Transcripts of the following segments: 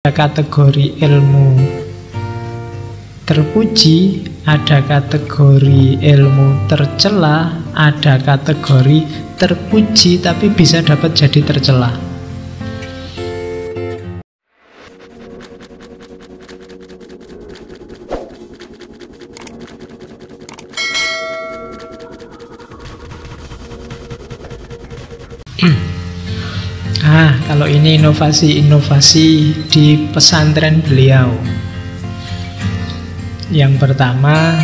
kategori ilmu terpuji, ada kategori ilmu tercela, ada kategori terpuji tapi bisa dapat jadi tercela. Kalau ini inovasi-inovasi di pesantren beliau. Yang pertama,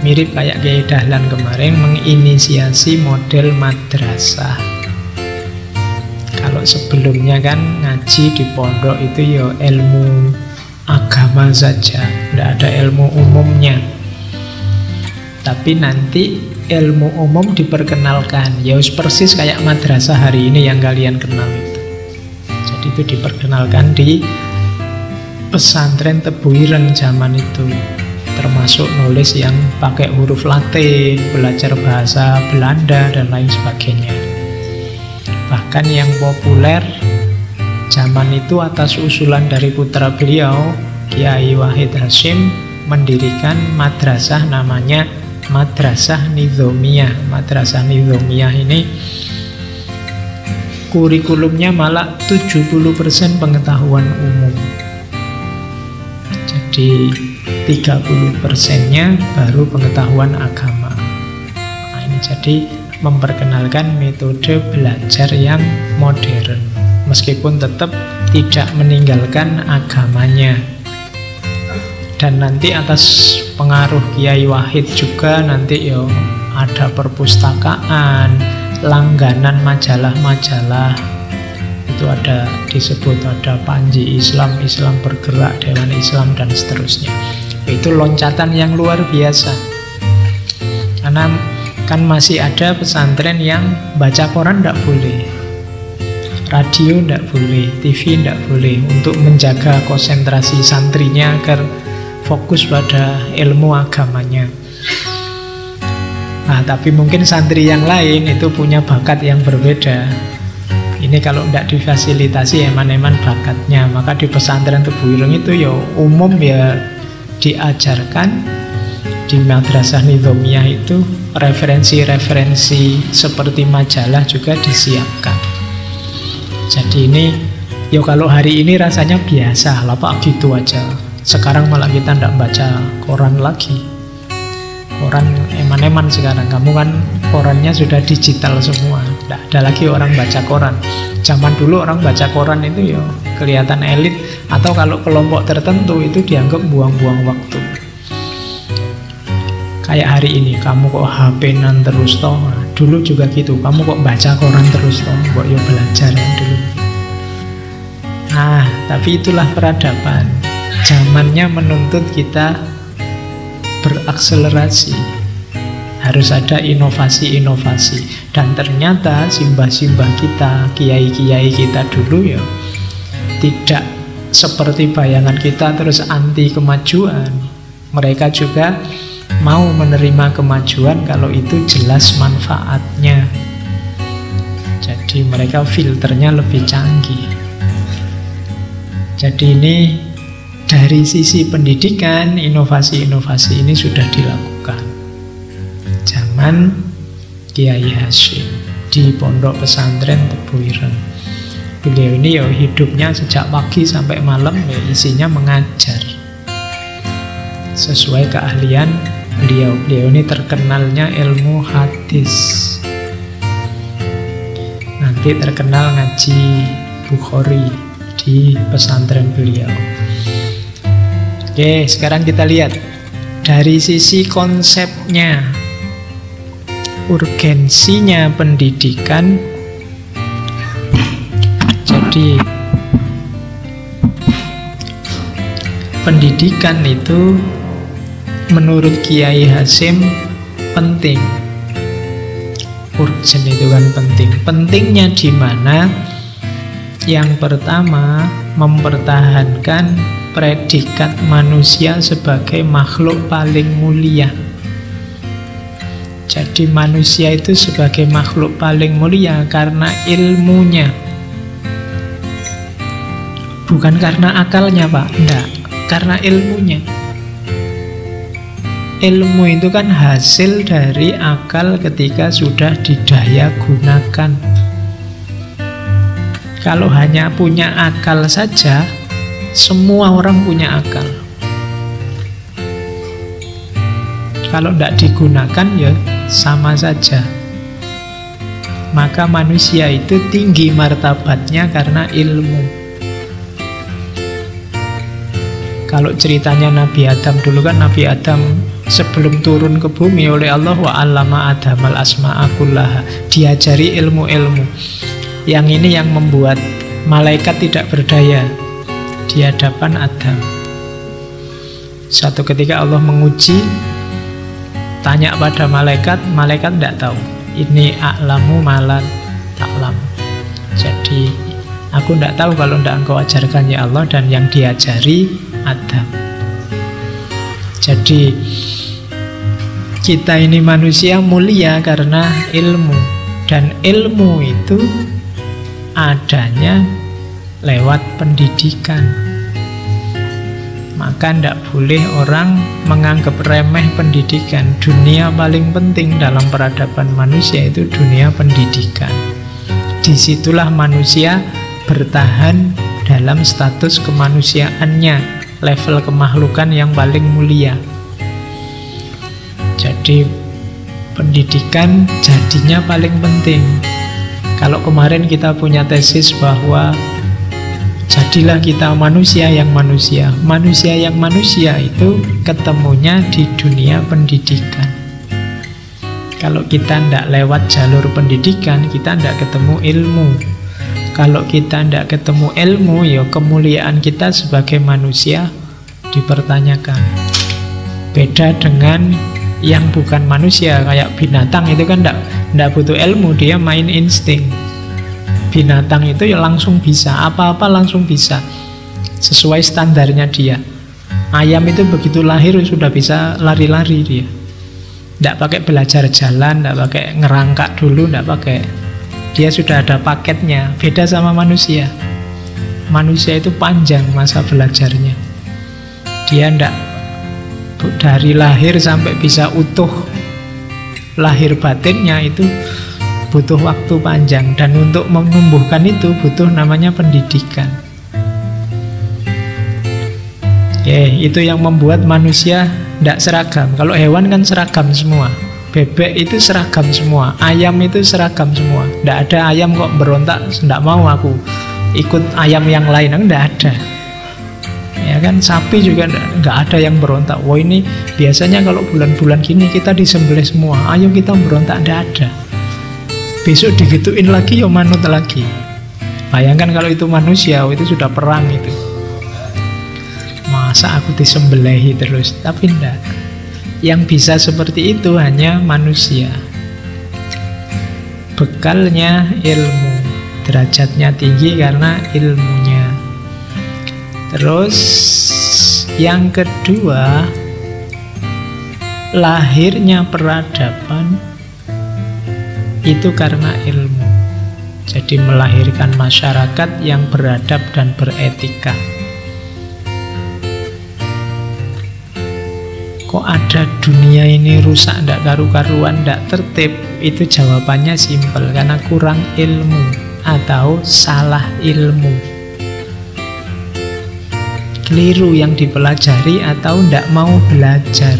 mirip kayak Kiai Dahlan kemarin, menginisiasi model madrasah. Kalau sebelumnya kan ngaji di pondok itu ya ilmu agama saja, tidak ada ilmu umumnya. Tapi nanti ilmu umum diperkenalkan, ya persis kayak madrasah hari ini yang kalian kenal itu. Jadi itu diperkenalkan di pesantren Tebu Ireng zaman itu, termasuk nulis yang pakai huruf Latin, belajar bahasa Belanda dan lain sebagainya. Bahkan yang populer zaman itu atas usulan dari putra beliau, Kiai Wahid Hasyim, mendirikan madrasah namanya Madrasah Nizamiyah. Madrasah Nizamiyah ini kurikulumnya malah 70% pengetahuan umum. Jadi 30%-nya baru pengetahuan agama. Nah, ini jadi memperkenalkan metode belajar yang modern, meskipun tetap tidak meninggalkan agamanya. Dan nanti atas pengaruh Kiai Wahid juga nanti ya ada perpustakaan, langganan majalah-majalah. Itu ada disebut ada Panji Islam, Islam Bergerak, Dewan Islam dan seterusnya. Itu loncatan yang luar biasa. Karena kan masih ada pesantren yang baca koran tidak boleh, radio tidak boleh, TV tidak boleh, untuk menjaga konsentrasi santrinya agar fokus pada ilmu agamanya. Nah, tapi mungkin santri yang lain itu punya bakat yang berbeda. Ini kalau tidak difasilitasi eman-eman bakatnya, maka di pesantren Tebu Ireng itu ya umum ya diajarkan. Di Madrasah Nizamiyah itu referensi-referensi seperti majalah juga disiapkan. Jadi ini ya kalau hari ini rasanya biasa lah Pak, gitu aja. Sekarang malah kita tidak baca koran lagi. Koran eman-eman sekarang. Kamu kan korannya sudah digital semua. Tidak ada lagi orang baca koran. Zaman dulu orang baca koran itu ya kelihatan elit, atau kalau kelompok tertentu itu dianggap buang-buang waktu. Kayak hari ini, kamu kok HP-nan terus toh. Dulu juga gitu, kamu kok baca koran terus toh. Kok ya belajar yang dulu. Nah, tapi itulah peradaban. Zamannya menuntut kita berakselerasi, harus ada inovasi-inovasi. Dan ternyata simbah-simbah kita, kiai-kiai kita dulu ya tidak seperti bayangan kita terus anti kemajuan. Mereka juga mau menerima kemajuan kalau itu jelas manfaatnya. Jadi mereka filternya lebih canggih. Jadi ini dari sisi pendidikan, inovasi-inovasi ini sudah dilakukan zaman Kiai Hasyim di pondok pesantren Tebu Ireng. Beliau ini ya hidupnya sejak pagi sampai malam ya isinya mengajar sesuai keahlian beliau. Beliau ini terkenalnya ilmu hadis, nanti terkenal ngaji Bukhari di pesantren beliau. Oke, sekarang kita lihat dari sisi konsepnya, urgensinya pendidikan. Jadi pendidikan itu menurut Kiai Hasyim penting. Urgen itu kan penting. Pentingnya di mana? Yang pertama, mempertahankan predikat manusia sebagai makhluk paling mulia. Jadi manusia itu sebagai makhluk paling mulia karena ilmunya. Bukan karena akalnya, Pak. Enggak, karena ilmunya. Ilmu itu kan hasil dari akal ketika sudah didaya gunakan. Kalau hanya punya akal saja, semua orang punya akal. Kalau tidak digunakan ya sama saja. Maka manusia itu tinggi martabatnya karena ilmu. Kalau ceritanya Nabi Adam dulu kan, Nabi Adam sebelum turun ke bumi oleh Allah, wa 'allama Adamal asma'a kullaha, diajari ilmu-ilmu. Yang ini yang membuat malaikat tidak berdaya di hadapan Adam. Suatu ketika Allah menguji, tanya pada malaikat, malaikat tidak tahu. Ini a'lamu malan ta'lam. Jadi aku tidak tahu kalau tidak engkau ajarkan ya Allah, dan yang diajari Adam. Jadi kita ini manusia mulia karena ilmu, dan ilmu itu adanya lewat pendidikan. Maka tidak boleh orang menganggap remeh pendidikan. Dunia paling penting dalam peradaban manusia itu dunia pendidikan. Disitulah manusia bertahan dalam status kemanusiaannya, level kemakhlukan yang paling mulia. Jadi pendidikan jadinya paling penting. Kalau kemarin kita punya tesis bahwa jadilah kita manusia yang manusia. Manusia yang manusia itu ketemunya di dunia pendidikan. Kalau kita tidak lewat jalur pendidikan, kita tidak ketemu ilmu. Kalau kita tidak ketemu ilmu, ya kemuliaan kita sebagai manusia dipertanyakan. Beda dengan yang bukan manusia, kayak binatang itu kan tidak butuh ilmu, dia main insting. Binatang itu ya langsung bisa, apa-apa langsung bisa, sesuai standarnya dia. Ayam itu begitu lahir sudah bisa lari-lari dia. Tidak pakai belajar jalan, tidak pakai ngerangkak dulu, tidak pakai. Dia sudah ada paketnya. Beda sama manusia. Manusia itu panjang masa belajarnya. Dia tidak dari lahir sampai bisa utuh lahir batinnya itu butuh waktu panjang, dan untuk menumbuhkan itu butuh namanya pendidikan. Itu yang membuat manusia tidak seragam. Kalau hewan kan seragam semua. Bebek itu seragam semua, ayam itu seragam semua. Tidak ada ayam kok berontak, tidak mau aku ikut ayam yang lain, tidak ada. Ya kan, sapi juga nggak ada yang berontak. Wah, ini biasanya kalau bulan-bulan gini kita disembelih semua, ayo kita berontak, tidak ada. Besok digituin lagi, ya manut lagi. Bayangkan kalau itu manusia, itu sudah perang itu. Masa aku disembelihi terus? Tapi tidak. Yang bisa seperti itu hanya manusia. Bekalnya ilmu, derajatnya tinggi karena ilmunya. Terus yang kedua, lahirnya peradaban itu karena ilmu. Jadi melahirkan masyarakat yang beradab dan beretika. Kok ada dunia ini rusak, tidak karu-karuan, tidak tertib? Itu jawabannya simpel, karena kurang ilmu atau salah ilmu. Keliru yang dipelajari atau tidak mau belajar.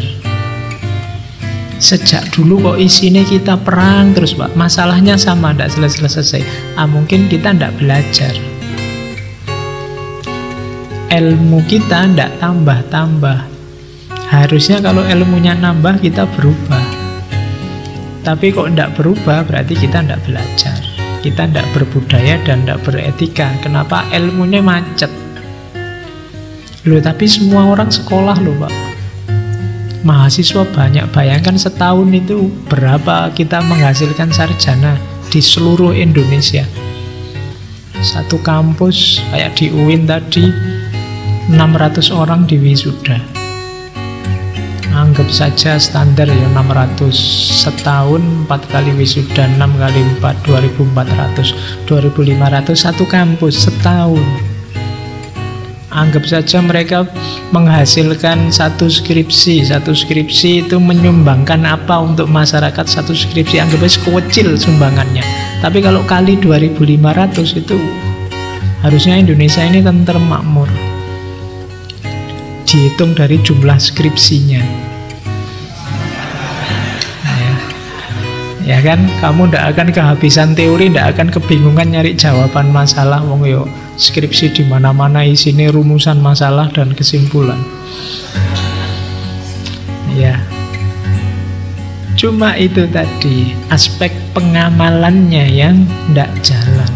Sejak dulu kok isinya kita perang terus, Pak. Masalahnya sama, tidak selesai-selesai. Mungkin kita tidak belajar. Ilmu kita tidak tambah-tambah. Harusnya kalau ilmunya nambah kita berubah. Tapi kok tidak berubah, berarti kita tidak belajar. Kita tidak berbudaya dan tidak beretika. Kenapa? Ilmunya macet. Loh, tapi semua orang sekolah loh, Pak. Mahasiswa banyak. Bayangkan setahun itu berapa kita menghasilkan sarjana di seluruh Indonesia. Satu kampus kayak di UIN tadi 600 orang di wisuda. Anggap saja standar ya 600 setahun, 4 kali wisuda, 6 kali 4 2400, 2500 satu kampus setahun. Anggap saja mereka menghasilkan satu skripsi. Satu skripsi itu menyumbangkan apa untuk masyarakat? Satu skripsi anggap saja kecil sumbangannya. Tapi kalau kali 2.500 itu harusnya Indonesia ini tentrem makmur. Dihitung dari jumlah skripsinya. Ya kan, kamu tidak akan kehabisan teori, tidak akan kebingungan nyari jawaban masalah. Wong yo skripsi di mana-mana isinya rumusan masalah dan kesimpulan. Ya, cuma itu tadi aspek pengamalannya yang tidak jalan.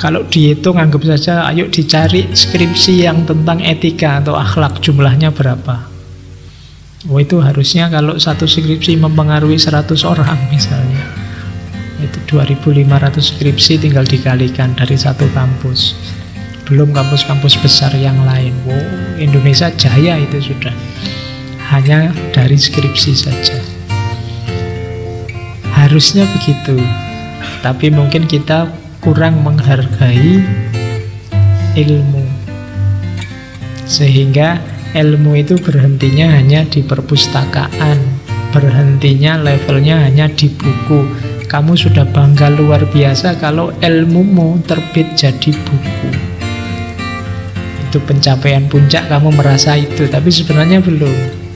Kalau dihitung, anggap saja, ayo dicari skripsi yang tentang etika atau akhlak, jumlahnya berapa? Oh, itu harusnya kalau satu skripsi mempengaruhi 100 orang misalnya, itu 2.500 skripsi tinggal dikalikan dari satu kampus. Belum kampus-kampus besar yang lain. Wow, Indonesia jaya itu sudah. Hanya dari skripsi saja. Harusnya begitu. Tapi mungkin kita kurang menghargai ilmu. Sehingga ilmu itu berhentinya hanya di perpustakaan, berhentinya levelnya hanya di buku. Kamu sudah bangga luar biasa kalau ilmumu terbit jadi buku. Itu pencapaian puncak, kamu merasa itu, tapi sebenarnya belum.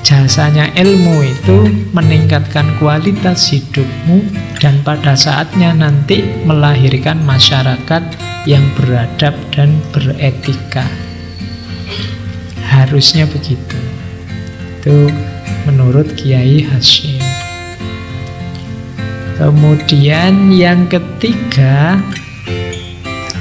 Jasanya ilmu itu meningkatkan kualitas hidupmu dan pada saatnya nanti melahirkan masyarakat yang beradab dan beretika. Harusnya begitu. Itu menurut Kiai Hasyim. Kemudian yang ketiga,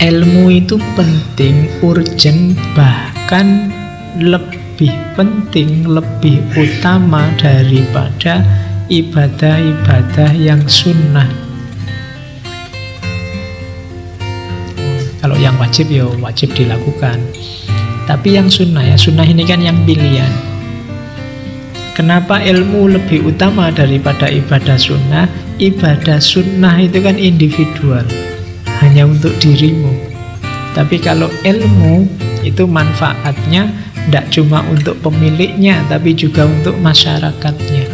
ilmu itu penting, urgent, bahkan lebih penting, lebih utama daripada ibadah-ibadah yang sunnah. Kalau yang wajib ya wajib dilakukan. Tapi yang sunnah, ya sunnah ini kan yang pilihan. Kenapa ilmu lebih utama daripada ibadah sunnah? Ibadah sunnah itu kan individual, hanya untuk dirimu. Tapi kalau ilmu itu manfaatnya tidak cuma untuk pemiliknya, tapi juga untuk masyarakatnya.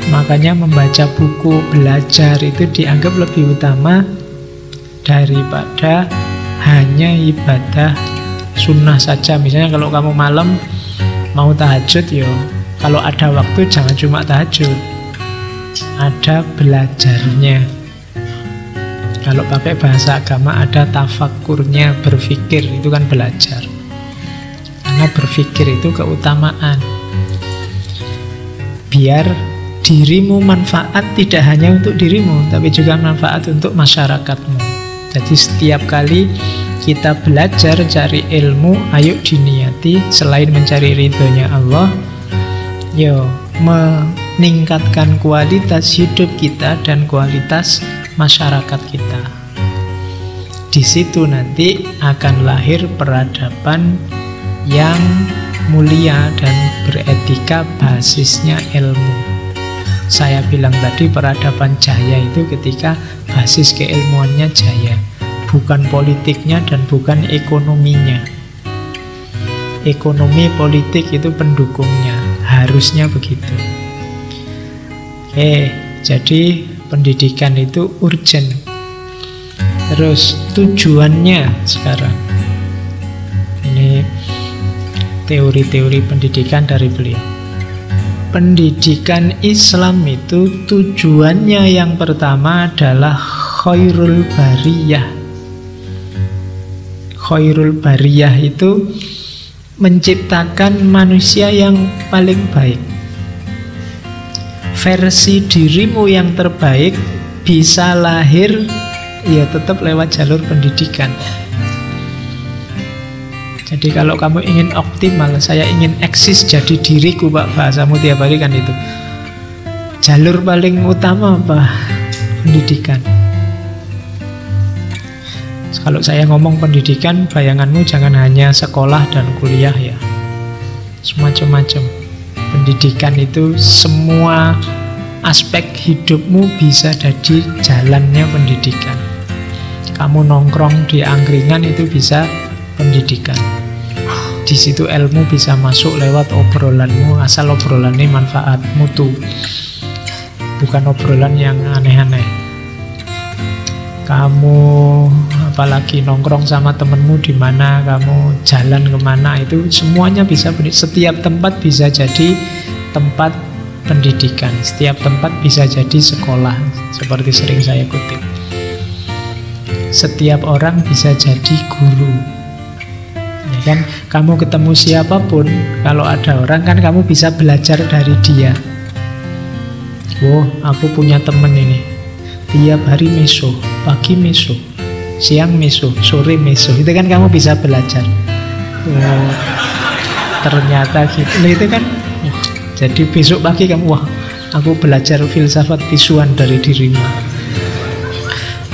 Makanya membaca buku, belajar itu dianggap lebih utama daripada hanya ibadah sunnah saja. Misalnya kalau kamu malam mau tahajud, yo kalau ada waktu jangan cuma tahajud, ada belajarnya. Kalau pakai bahasa agama ada tafakkurnya, berpikir, itu kan belajar. Karena berpikir itu keutamaan. Biar dirimu manfaat tidak hanya untuk dirimu, tapi juga manfaat untuk masyarakatmu. Jadi setiap kali kita belajar cari ilmu, ayo diniati selain mencari ridhonya Allah, yo meningkatkan kualitas hidup kita dan kualitas masyarakat kita. Di situ nanti akan lahir peradaban yang mulia dan beretika, basisnya ilmu. Saya bilang tadi peradaban jaya itu ketika basis keilmuannya jaya, bukan politiknya dan bukan ekonominya. Ekonomi politik itu pendukungnya, harusnya begitu. Oke, jadi pendidikan itu urgent. Terus tujuannya sekarang, ini teori-teori pendidikan dari beliau. Pendidikan Islam itu tujuannya yang pertama adalah khairul bariyah. Khairul bariyah itu menciptakan manusia yang paling baik. Versi dirimu yang terbaik bisa lahir ya tetap lewat jalur pendidikan. Jadi kalau kamu ingin optimal, saya ingin eksis jadi diriku, Pak, bahasamu tiap hari kan itu. Jalur paling utama apa? Pendidikan. Kalau saya ngomong pendidikan, bayanganmu jangan hanya sekolah dan kuliah ya. Semacam-macam. Pendidikan itu semua aspek hidupmu bisa jadi jalannya pendidikan. Kamu nongkrong di angkringan itu bisa pendidikan. Di situ ilmu bisa masuk lewat obrolanmu, asal obrolannya manfaat mutu, bukan obrolan yang aneh-aneh. Kamu apalagi nongkrong sama temenmu di mana, kamu jalan kemana, itu semuanya bisa, setiap tempat bisa jadi tempat pendidikan, setiap tempat bisa jadi sekolah, seperti sering saya kutip. Setiap orang bisa jadi guru, ya kan? Kamu ketemu siapapun, kalau ada orang kan kamu bisa belajar dari dia. Oh, aku punya temen ini, tiap hari meso, pagi meso, siang meso, sore meso. Itu kan kamu bisa belajar. Oh, ternyata gitu. Nah, itu kan. Jadi besok pagi kamu, wah, aku belajar filsafat visuan dari dirimu.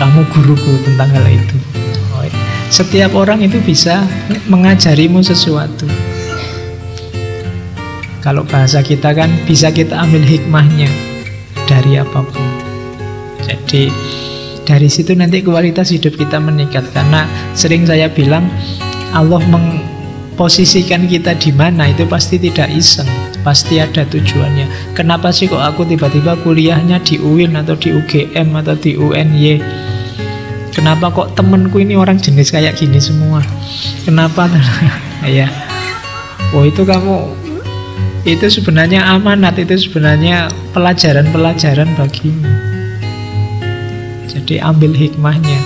Kamu guruku tentang hal itu. Oh, setiap orang itu bisa mengajarimu sesuatu. Kalau bahasa kita kan bisa kita ambil hikmahnya dari apapun. Jadi dari situ nanti kualitas hidup kita meningkat. Karena sering saya bilang Allah memposisikan kita di mana itu pasti tidak iseng, pasti ada tujuannya. Kenapa sih kok aku tiba-tiba kuliahnya di UIN atau di UGM atau di UNY? Kenapa kok temenku ini orang jenis kayak gini semua? Kenapa? Ya, oh itu kamu, itu sebenarnya amanat, itu sebenarnya pelajaran-pelajaran bagimu. Jadi ambil hikmahnya.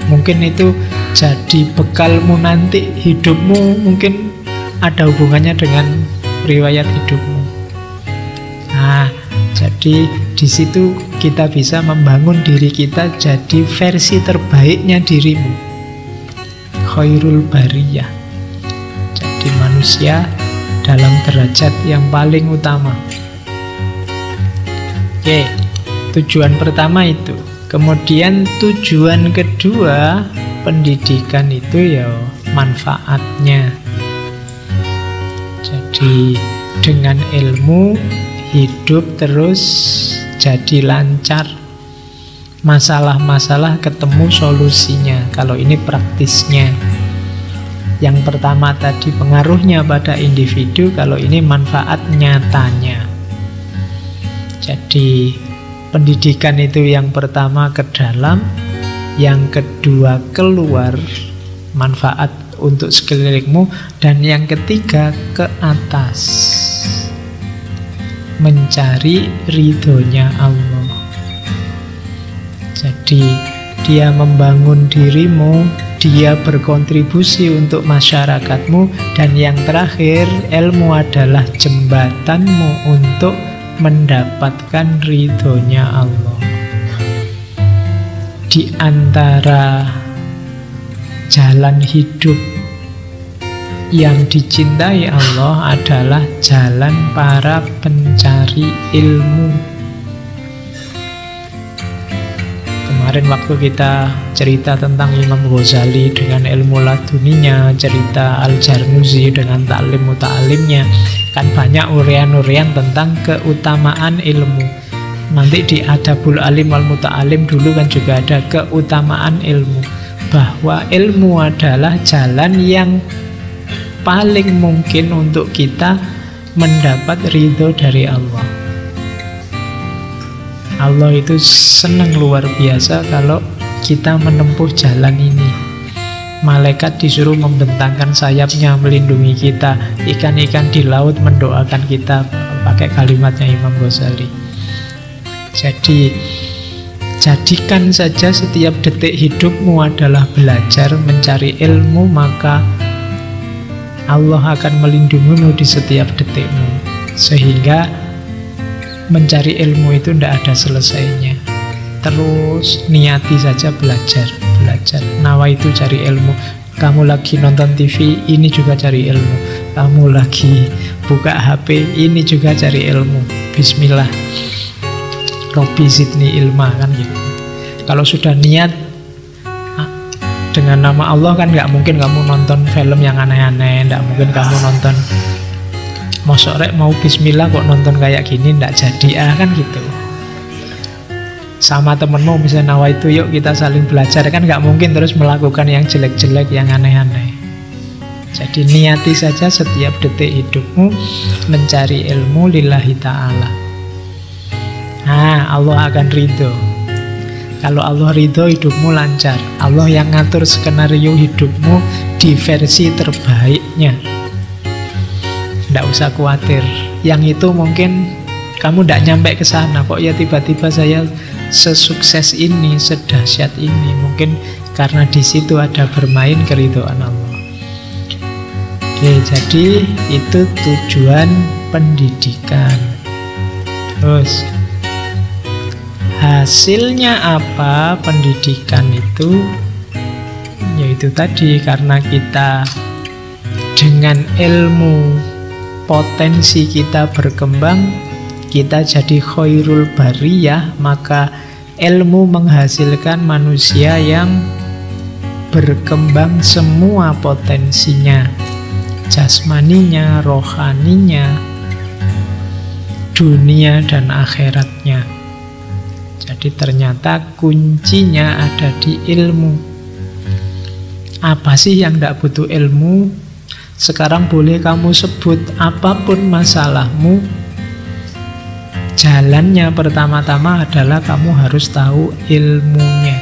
Mungkin itu jadi bekalmu nanti, hidupmu mungkin ada hubungannya dengan riwayat hidupmu. Nah, jadi di situ kita bisa membangun diri kita jadi versi terbaiknya dirimu. Khairul bariyah. Jadi manusia dalam derajat yang paling utama. Oke, tujuan pertama itu. Kemudian tujuan kedua, pendidikan itu ya manfaatnya. Jadi dengan ilmu hidup terus jadi lancar. Masalah-masalah ketemu solusinya. Kalau ini praktisnya. Yang pertama tadi pengaruhnya pada individu, kalau ini manfaat nyatanya. Jadi pendidikan itu yang pertama ke dalam, yang kedua keluar, manfaat untuk sekelilingmu, dan yang ketiga ke atas, mencari ridhonya Allah. Jadi dia membangun dirimu, dia berkontribusi untuk masyarakatmu, dan yang terakhir ilmu adalah jembatanmu untuk mendapatkan ridhonya Allah. Di antara jalan hidup yang dicintai Allah adalah jalan para pencari ilmu. Kemarin waktu kita cerita tentang Imam Ghazali dengan ilmu laduninya, cerita Al-Jarnuzi dengan ta'lim muta'alimnya, kan banyak urian-urian tentang keutamaan ilmu. Nanti di Adabul Alim wal Muta'alim dulu kan juga ada keutamaan ilmu, bahwa ilmu adalah jalan yang paling mungkin untuk kita mendapat ridho dari Allah. Allah itu senang luar biasa kalau kita menempuh jalan ini. Malaikat disuruh membentangkan sayapnya melindungi kita. Ikan-ikan di laut mendoakan kita, pakai kalimatnya Imam Ghazali. Jadi jadikan saja setiap detik hidupmu adalah belajar mencari ilmu, maka Allah akan melindungimu di setiap detikmu. Sehingga mencari ilmu itu tidak ada selesainya. Terus niati saja belajar. Nawa itu cari ilmu. Kamu lagi nonton TV, ini juga cari ilmu. Kamu lagi buka HP, ini juga cari ilmu. Bismillah. Robbi zidni ilma, kan gitu. Kalau sudah niat dengan nama Allah, kan nggak mungkin kamu nonton film yang aneh-aneh, nggak mungkin kamu nonton mosok rek mau bismillah kok nonton kayak gini, nggak jadi kan gitu. sama temenmu misalnya nawaitu yuk kita saling belajar, kan nggak mungkin terus melakukan yang jelek-jelek, yang aneh-aneh. Jadi niati saja setiap detik hidupmu mencari ilmu lillahi ta'ala. Nah, Allah akan ridho. Kalau Allah ridho, hidupmu lancar. Allah yang ngatur skenario hidupmu di versi terbaiknya. Tidak usah khawatir. Yang itu mungkin kamu tidak nyampe ke sana. Kok ya tiba-tiba saya sesukses ini, sedahsyat ini. Mungkin karena di situ ada bermain keridhaan Allah. Oke, jadi itu tujuan pendidikan. Terus hasilnya apa pendidikan itu? Yaitu tadi, karena kita dengan ilmu potensi kita berkembang, kita jadi khairul bariyah, maka ilmu menghasilkan manusia yang berkembang semua potensinya, jasmaninya, rohaninya, dunia dan akhiratnya. Jadi ternyata kuncinya ada di ilmu. Apa sih yang tidak butuh ilmu? Sekarang boleh kamu sebut apapun masalahmu. Jalannya pertama-tama adalah kamu harus tahu ilmunya.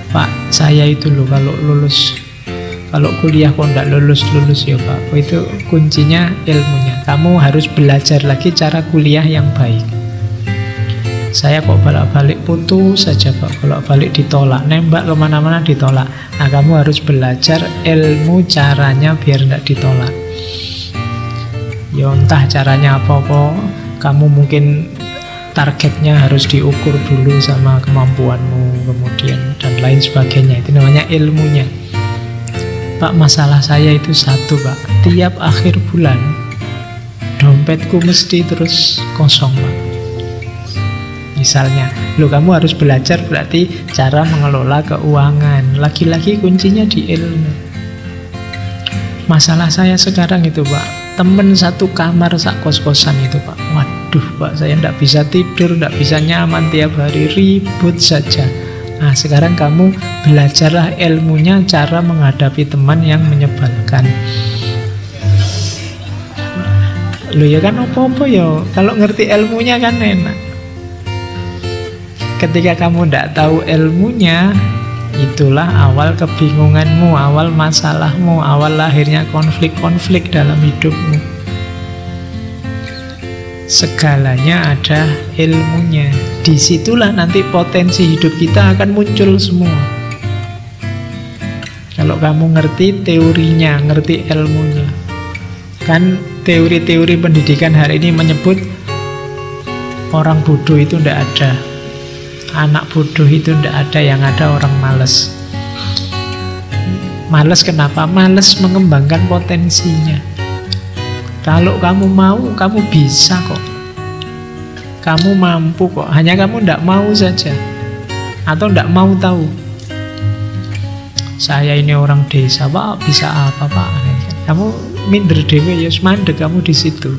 Pak, saya itu loh kalau kuliah kok tidak lulus ya Pak. Itu kuncinya ilmunya. Kamu harus belajar lagi cara kuliah yang baik. Saya kok balik-balik putus saja Pak, balik ditolak, nembak kemana-mana ditolak. Nah, kamu harus belajar ilmu caranya biar tidak ditolak. Ya entah caranya apa-apa, kamu mungkin targetnya harus diukur dulu sama kemampuanmu, kemudian dan lain sebagainya. Itu namanya ilmunya. Pak, masalah saya itu satu Pak, tiap akhir bulan dompetku mesti terus kosong Pak. Misalnya, kamu harus belajar berarti cara mengelola keuangan. Lagi-lagi kuncinya di ilmu. Masalah saya sekarang itu Pak, temen satu kamar sak kos-kosan itu Pak. Waduh Pak, saya tidak bisa tidur, tidak bisa nyaman, tiap hari ribut saja. Nah, sekarang kamu belajarlah ilmunya cara menghadapi teman yang menyebalkan. Ya kan apa-apa ya, kalau ngerti ilmunya kan enak. Ketika kamu tidak tahu ilmunya, itulah awal kebingunganmu, awal masalahmu, awal lahirnya konflik-konflik dalam hidupmu. Segalanya ada ilmunya. Disitulah nanti potensi hidup kita akan muncul semua. Kalau kamu ngerti teorinya, ngerti ilmunya. Kan teori-teori pendidikan hari ini menyebut orang bodoh itu tidak ada. Anak bodoh itu tidak ada, yang ada orang malas. Malas kenapa? Malas mengembangkan potensinya. Kalau kamu mau, kamu bisa kok. Kamu mampu kok, hanya kamu tidak mau saja. Atau tidak mau tahu. Saya ini orang desa, Pak, bisa apa Pak? Kamu minder dewe, ya mandek kamu di situ.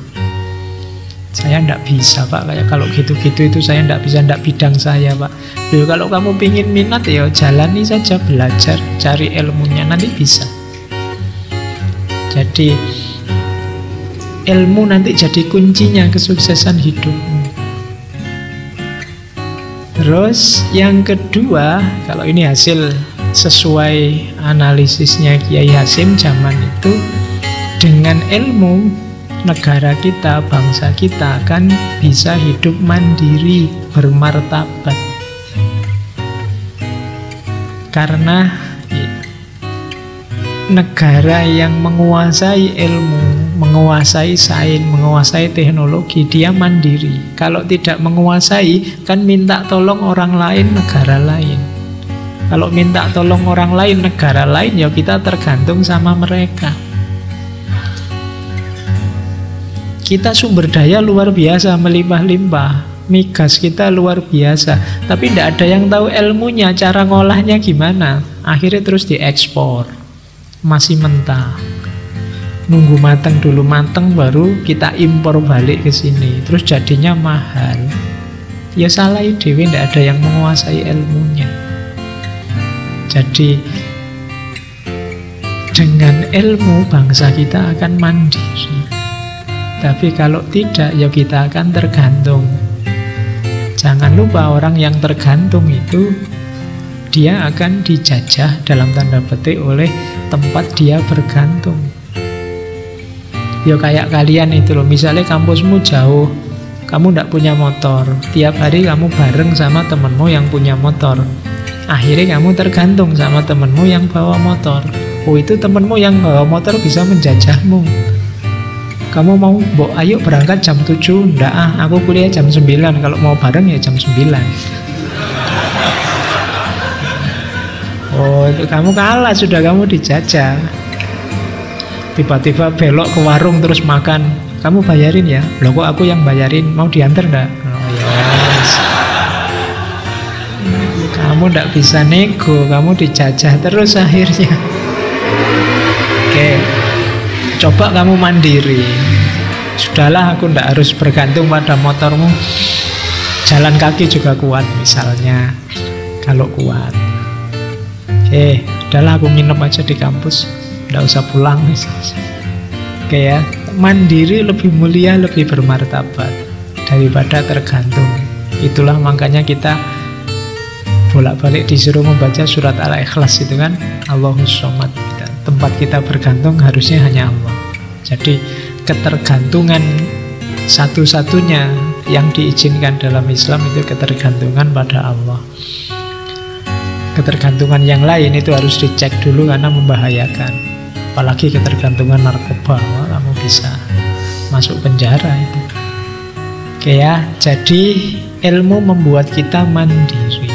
Saya tidak bisa Pak, kayak kalau gitu-gitu itu saya tidak bisa, tidak bidang saya Pak. Kalau kamu pingin minat ya jalani saja, belajar, cari ilmunya, nanti bisa. Jadi ilmu nanti jadi kuncinya kesuksesan hidupmu. Terus yang kedua, kalau ini hasil sesuai analisisnya Kiai Hasim zaman itu, dengan ilmu negara kita, bangsa kita akan bisa hidup mandiri, bermartabat. Karena negara yang menguasai ilmu, menguasai sains, menguasai teknologi, dia mandiri. Kalau tidak menguasai, kan minta tolong orang lain, negara lain. Kalau minta tolong orang lain, negara lain, ya kita tergantung sama mereka. Kita sumber daya luar biasa, melimpah-limpah. Migas kita luar biasa. Tapi tidak ada yang tahu ilmunya, cara ngolahnya gimana. Akhirnya terus diekspor. Masih mentah. Nunggu matang dulu, matang baru kita impor balik ke sini. Terus jadinya mahal. ya salah dewe, tidak ada yang menguasai ilmunya. Jadi dengan ilmu bangsa kita akan mandiri. Tapi kalau tidak, ya kita akan tergantung. Jangan lupa orang yang tergantung itu dia akan dijajah dalam tanda petik oleh tempat dia bergantung. Ya kayak kalian itu loh, misalnya kampusmu jauh, kamu tidak punya motor, tiap hari kamu bareng sama temenmu yang punya motor. Akhirnya kamu tergantung sama temenmu yang bawa motor. Oh, itu temenmu yang bawa motor bisa menjajahmu. Kamu mau, ayo berangkat jam 7. Nggak, aku kuliah jam 9. Kalau mau bareng ya jam 9. Oh, itu kamu kalah, sudah kamu dijajah. Tiba-tiba belok ke warung terus makan. Kamu bayarin ya? Loh, kok aku yang bayarin? Mau diantar nggak? Oh, yes. Kamu nggak bisa nego, kamu dijajah terus akhirnya. Oke. Coba kamu mandiri. Sudahlah, aku tidak harus bergantung pada motormu. Jalan kaki juga kuat misalnya. Kalau kuat. Oke, udahlah aku nginep aja di kampus. Tidak usah pulang misalnya. Oke ya, mandiri lebih mulia, lebih bermartabat daripada tergantung. Itulah makanya kita bolak-balik disuruh membaca surat Al-Ikhlas itu kan. Allahus Shomad. Tempat kita bergantung harusnya hanya Allah. Jadi ketergantungan satu-satunya yang diizinkan dalam Islam itu ketergantungan pada Allah. Ketergantungan yang lain itu harus dicek dulu karena membahayakan. Apalagi ketergantungan narkoba, kamu bisa masuk penjara itu. Oke ya, jadi ilmu membuat kita mandiri.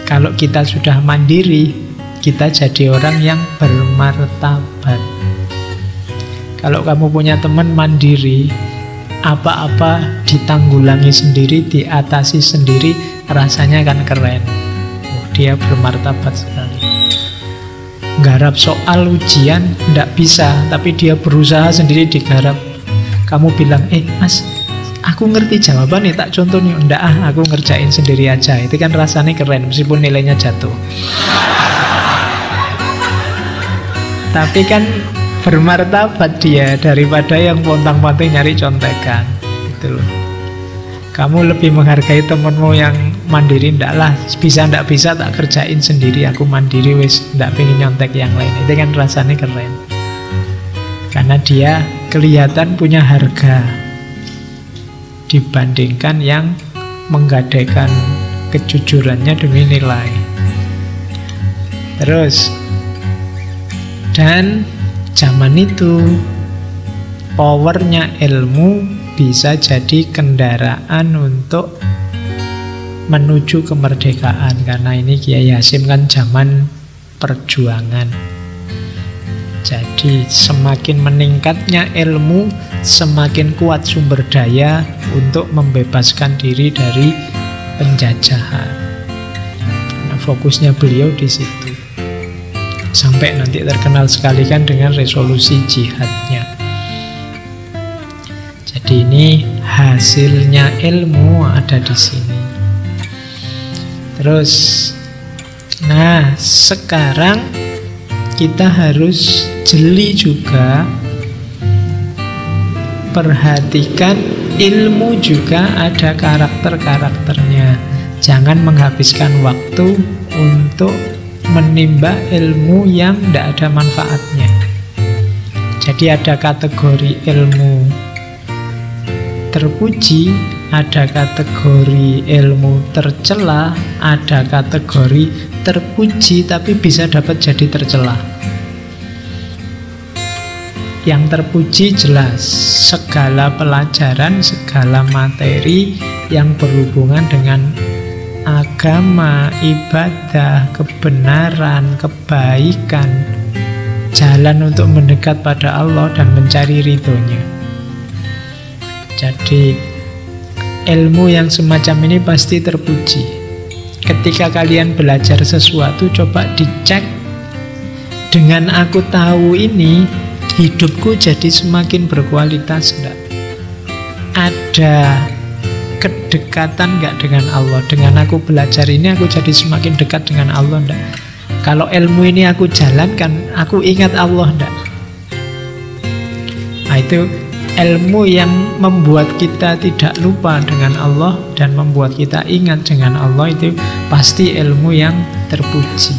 Kalau kita sudah mandiri, kita jadi orang yang bermartabat. Kalau kamu punya teman mandiri, apa-apa ditanggulangi sendiri, diatasi sendiri, rasanya kan keren. Oh, dia bermartabat sekali. Garap soal ujian tidak bisa, tapi dia berusaha sendiri digarap. Kamu bilang, mas, aku ngerti jawaban nih, tak contoh nih. Enggak, aku ngerjain sendiri aja. Itu kan rasanya keren, meskipun nilainya jatuh. Tapi kan bermartabat dia daripada yang pontang-panting nyari contekan. Gitu loh. Kamu lebih menghargai temenmu yang mandiri. Ndak lah, ndak bisa tak kerjain sendiri. Aku mandiri wis, ndak pengen nyontek yang lain. Itu kan rasanya keren. Karena dia kelihatan punya harga dibandingkan yang menggadaikan kejujurannya demi nilai. Terus, dan zaman itu powernya ilmu bisa jadi kendaraan untuk menuju kemerdekaan. Karena ini Kiai Hasyim kan zaman perjuangan. Jadi semakin meningkatnya ilmu, semakin kuat sumber daya untuk membebaskan diri dari penjajahan. Nah, fokusnya beliau di situ. Sampai nanti terkenal sekali kan dengan resolusi jihadnya. Jadi ini hasilnya ilmu ada di sini. Terus, nah sekarang kita harus jeli juga. Perhatikan ilmu juga ada karakter-karakternya. Jangan menghabiskan waktu untuk menimba ilmu yang tidak ada manfaatnya. Jadi ada kategori ilmu terpuji, ada kategori ilmu tercela, ada kategori terpuji tapi bisa dapat jadi tercela. Yang terpuji jelas segala pelajaran, segala materi yang berhubungan dengan agama, ibadah, kebenaran, kebaikan, jalan untuk mendekat pada Allah dan mencari ridhonya. Jadi ilmu yang semacam ini pasti terpuji. Ketika kalian belajar sesuatu, coba dicek. Dengan aku tahu ini, hidupku jadi semakin berkualitas enggak? Ada kedekatan nggak dengan Allah. Dengan aku belajar ini aku jadi semakin dekat dengan Allah, enggak. Kalau ilmu ini aku jalankan, aku ingat Allah, enggak. Nah, itu ilmu yang membuat kita tidak lupa dengan Allah dan membuat kita ingat dengan Allah, itu pasti ilmu yang terpuji.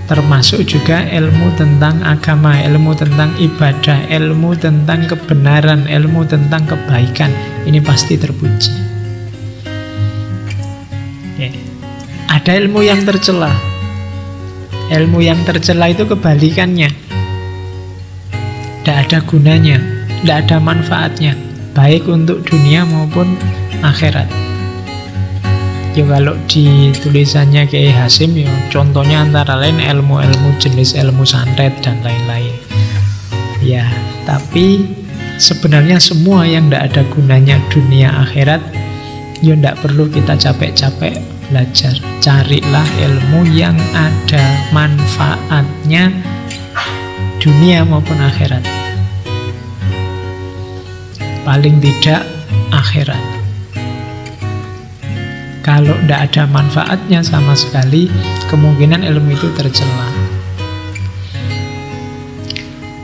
Termasuk juga ilmu tentang agama, ilmu tentang ibadah, ilmu tentang kebenaran, ilmu tentang kebaikan. Ini pasti terpuji. Oke. Ada ilmu yang tercela. Ilmu yang tercela itu kebalikannya. Tidak ada gunanya, tidak ada manfaatnya, baik untuk dunia maupun akhirat. Ya kalau di tulisannya Kiai Hasim, ya contohnya antara lain ilmu-ilmu jenis ilmu santet dan lain-lain. Ya, tapi sebenarnya semua yang tidak ada gunanya dunia akhirat, ya tidak perlu kita capek-capek belajar. Carilah ilmu yang ada manfaatnya dunia maupun akhirat. Paling tidak akhirat. Kalau tidak ada manfaatnya sama sekali, kemungkinan ilmu itu tercela.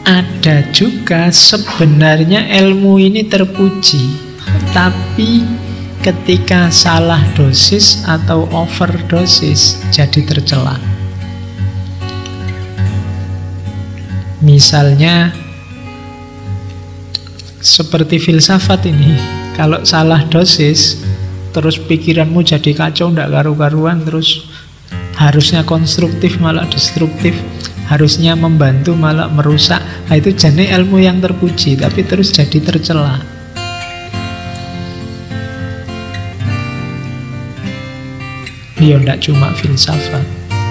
Ada juga sebenarnya ilmu ini terpuji, tapi ketika salah dosis atau overdosis jadi tercela. Misalnya seperti filsafat ini, kalau salah dosis terus pikiranmu jadi kacau, ndak karu-karuan, terus harusnya konstruktif malah destruktif, harusnya membantu malah merusak. Nah, itu jenis ilmu yang terpuji tapi terus jadi tercela. Dia ndak cuma filsafat,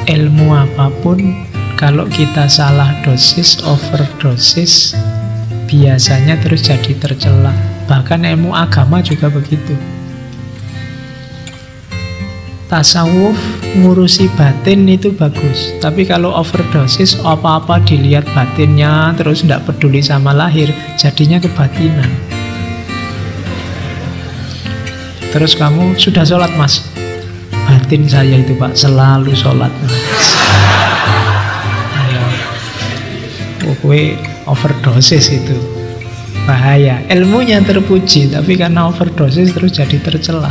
ilmu apapun kalau kita salah dosis, overdosis, biasanya terus jadi tercela. Bahkan ilmu agama juga begitu. Tasawuf ngurusi batin itu bagus, tapi kalau overdosis apa-apa dilihat batinnya, terus tidak peduli sama lahir, jadinya kebatinan. Terus kamu sudah sholat mas? Batin saya itu pak selalu sholat. Kue overdosis itu bahaya. Ilmunya terpuji tapi karena overdosis terus jadi tercela.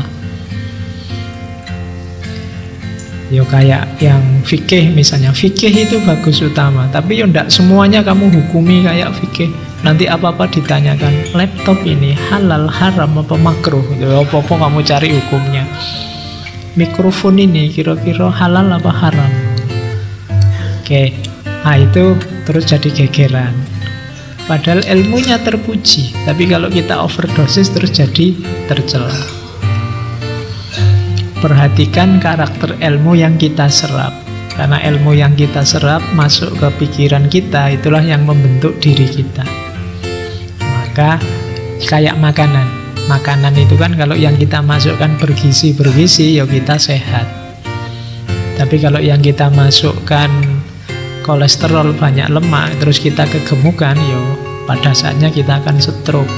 Yo kayak yang fikih misalnya, fikih itu bagus utama, tapi yo ndak semuanya kamu hukumi kayak fikih. Nanti apa-apa ditanyakan, laptop ini halal, haram, apa makruh, apa-apa kamu cari hukumnya. Mikrofon ini kira-kira halal apa haram. Oke, nah itu terus jadi gegeran. Padahal ilmunya terpuji, tapi kalau kita overdosis terus jadi tercela. Perhatikan karakter ilmu yang kita serap. Karena ilmu yang kita serap masuk ke pikiran kita, itulah yang membentuk diri kita. Maka kayak makanan. Makanan itu kan kalau yang kita masukkan bergizi-bergizi, ya kita sehat. Tapi kalau yang kita masukkan kolesterol, banyak lemak, terus kita kegemukan, ya pada saatnya kita akan stroke,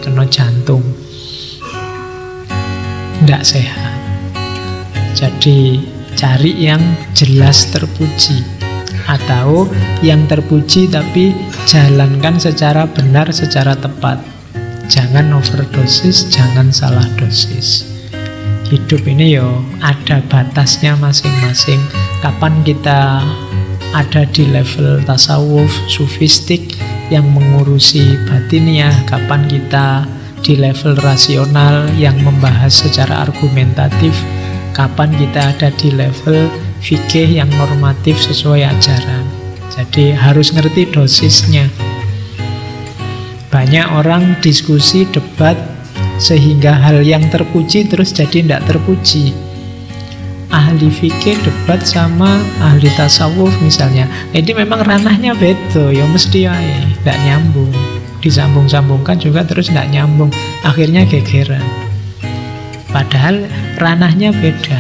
kena jantung. Tidak sehat. Jadi cari yang jelas terpuji, atau yang terpuji tapi jalankan secara benar, secara tepat. Jangan overdosis, jangan salah dosis. Hidup ini yo ada batasnya masing-masing. Kapan kita ada di level tasawuf, sufistik yang mengurusi batiniah, kapan kita di level rasional yang membahas secara argumentatif, kapan kita ada di level fikih yang normatif sesuai ajaran. Jadi harus ngerti dosisnya. Banyak orang diskusi, debat, sehingga hal yang terpuji terus jadi tidak terpuji. Ahli fikih debat sama ahli tasawuf misalnya, ini memang ranahnya beda, ya mesti tidak nyambung. Disambung-sambungkan juga terus tidak nyambung, akhirnya gegeran. Padahal ranahnya beda.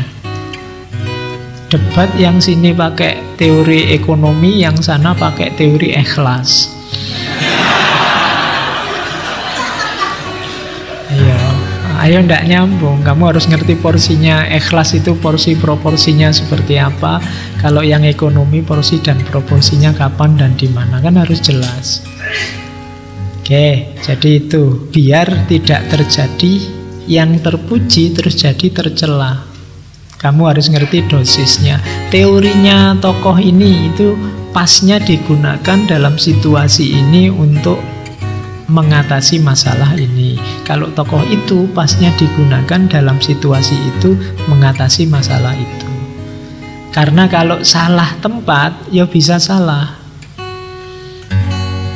Debat yang sini pakai teori ekonomi, yang sana pakai teori ikhlas. Ayo ndak nyambung. Kamu harus ngerti porsinya. Ikhlas itu porsi proporsinya seperti apa. Kalau yang ekonomi porsi dan proporsinya kapan dan di mana, kan harus jelas. Oke, jadi itu biar tidak terjadi yang terpuji terus jadi tercela. Kamu harus ngerti dosisnya. Teorinya tokoh ini itu pasnya digunakan dalam situasi ini untuk mengatasi masalah ini. Kalau tokoh itu pasnya digunakan dalam situasi itu mengatasi masalah itu. Karena kalau salah tempat, ya bisa salah.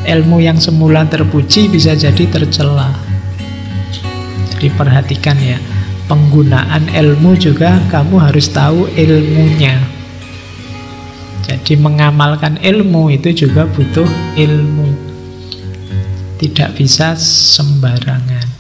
Ilmu yang semula terpuji bisa jadi tercela. Jadi perhatikan ya, penggunaan ilmu juga kamu harus tahu ilmunya. Jadi mengamalkan ilmu itu juga butuh ilmu. Tidak bisa sembarangan.